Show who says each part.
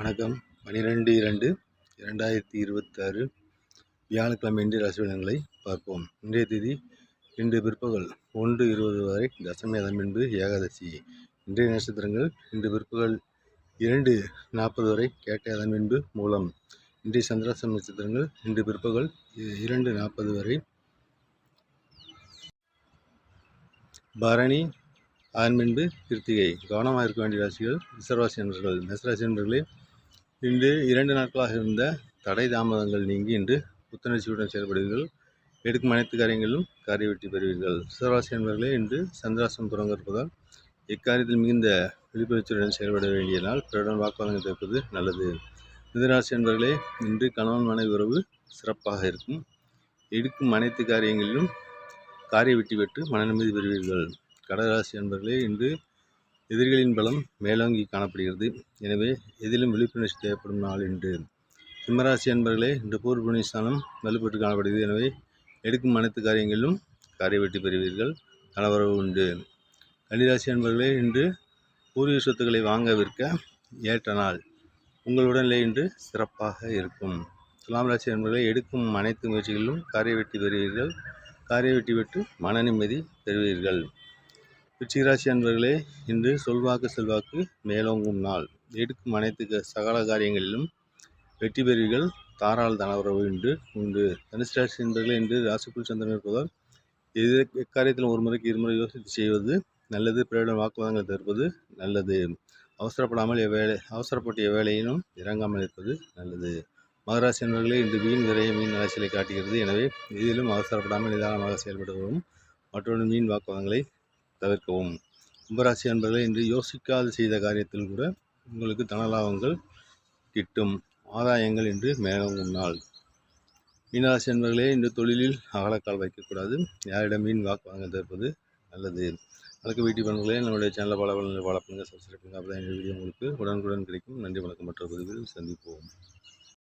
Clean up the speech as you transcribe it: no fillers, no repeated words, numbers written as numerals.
Speaker 1: வணக்கம். 12/2/2026 வியாழக்கிழமை இன்றைய ராசி பலன்களை பார்ப்போம். இன்றைய தேதி இன்று பிற்பகல் 1:20 வரை தசமி, அதன் பின்பு ஏகாதசி. இன்றைய நட்சத்திரங்கள் இன்று பிற்பகல் 2:40 வரை கேட்டை, அதன் பின்பு மூலம். இன்றைய சந்திராஷ்டம நட்சத்திரங்கள் இன்று பிற்பகல் 2:40 வரை பரணி, அதன் பின்பு கிருத்திகை. கவனமாக இருக்க வேண்டிய ராசிகள் ரிஷபராசி என்பர்கள். மேசராசி என்பர்களே, இன்று 2 நாட்களாக இருந்த தடை தாமதங்கள் நீங்கி இன்று புத்துணர்ச்சியுடன் செயல்படுவீர்கள். எடுக்கும் அனைத்து காரியங்களிலும் காரிய வெற்றி பெறுவீர்கள். ரிஷபராசி என்பர்களே, இன்று சந்திராஷ்டமம் தொடங்க இருப்பதால் இக்காரியத்தில் மிகுந்த விழிப்புணர்ச்சியுடன் செயல்பட வேண்டிய நாள். பிறருடன் வாக்குவாதங்கள் தவிர்ப்பது நல்லது. மிதுனராசி என்பர்களே, இன்று கணவன் மனைவி உறவு சிறப்பாக இருக்கும். எடுக்கும் அனைத்து காரியங்களிலும் காரிய வெற்றி பெற்று மன நிம்மதி பெறுவீர்கள். கடகராசி என்பர்களே, இன்று எதிரிகளின் பலம் மேலோங்கி காணப்படுகிறது. எனவே எதிலும் விழிப்புணர்ச்சி தேவைப்படும் நாள் இன்று. சிம்மராசி என்பர்களே, இன்று பூர்வ புண்ணியஸ்தானம் வலுப்பெற்று காணப்படுகிறது. எனவே எடுக்கும் அனைத்து காரியங்களிலும் காரிய வெற்றி பெறுவீர்கள். தனவரவு உண்டு. கன்னிராசி என்பர்களே, இன்று பூர்வீக சொத்துக்களை வாங்க விற்க ஏற்ற நாள். உங்கள் உடல்நிலை இன்று சிறப்பாக இருக்கும். துலாம் ராசி என்பர்களே, எடுக்கும் அனைத்து முயற்சிகளிலும் காரிய வெற்றி பெறுவீர்கள். காரிய வெற்றி பெற்று மன நிம்மதி பெறுவீர்கள். விருச்சிக ராசி அன்பர்களே, இன்று சொல்வாக்கு செல்வாக்கு மேலோங்கும் நாள். எடுக்கும் அனைத்து சகல காரியங்களிலும் வெற்றி பெறுவீர்கள். தாராள தனவரவு இன்று உண்டு. தனுசு ராசி என்பர்களே, இன்று ராசிக்குள் சந்திரன் இருப்பதால் எக்காரியத்திலும் ஒரு முறைக்கு இருமுறை யோசித்து செய்வது நல்லது. பிறரிடம் வாக்குவாதங்கள் தவிர்ப்பது நல்லது. அவசரப்பட்டு எவ்வேளையினும் இறங்காமல் இருப்பது நல்லது. மகராசி என்பர்களே, இன்று மீன் விரைய மீன் அலைச்சலை காட்டுகிறது. எனவே இதிலும் அவசரப்படாமல் நிதானமாக செயல்படுவதும் மற்றொரு மீன் வாக்குவாதங்களை தவிர்க்கவும். கும்பராசி என்பர்களே, இன்று யோசிக்காது செய்த காரியத்தில் கூட உங்களுக்கு தனலாபங்கள் கிட்டும். ஆதாயங்கள் இன்று மேலோங்கும் நாள். மீனராசி என்பர்களே, இன்று தொழிலில் அகலக்கால் வைக்கக்கூடாது. யாரிடம் மீன் வாக்குவாதங்கள் தவிர்ப்பது நல்லது. அதுக்கு வீட்டு பண்புகளே, நம்முடைய சேனலில் பல பண்ணுங்கள், சப்ஸ்கிரைப் பண்ணுங்கள். அப்போ தான் இந்த வீடியோ உங்களுக்கு உடனுக்குடன் கிடைக்கும். நன்றி, வணக்கம். மற்ற பதிவில் சந்திப்போம்.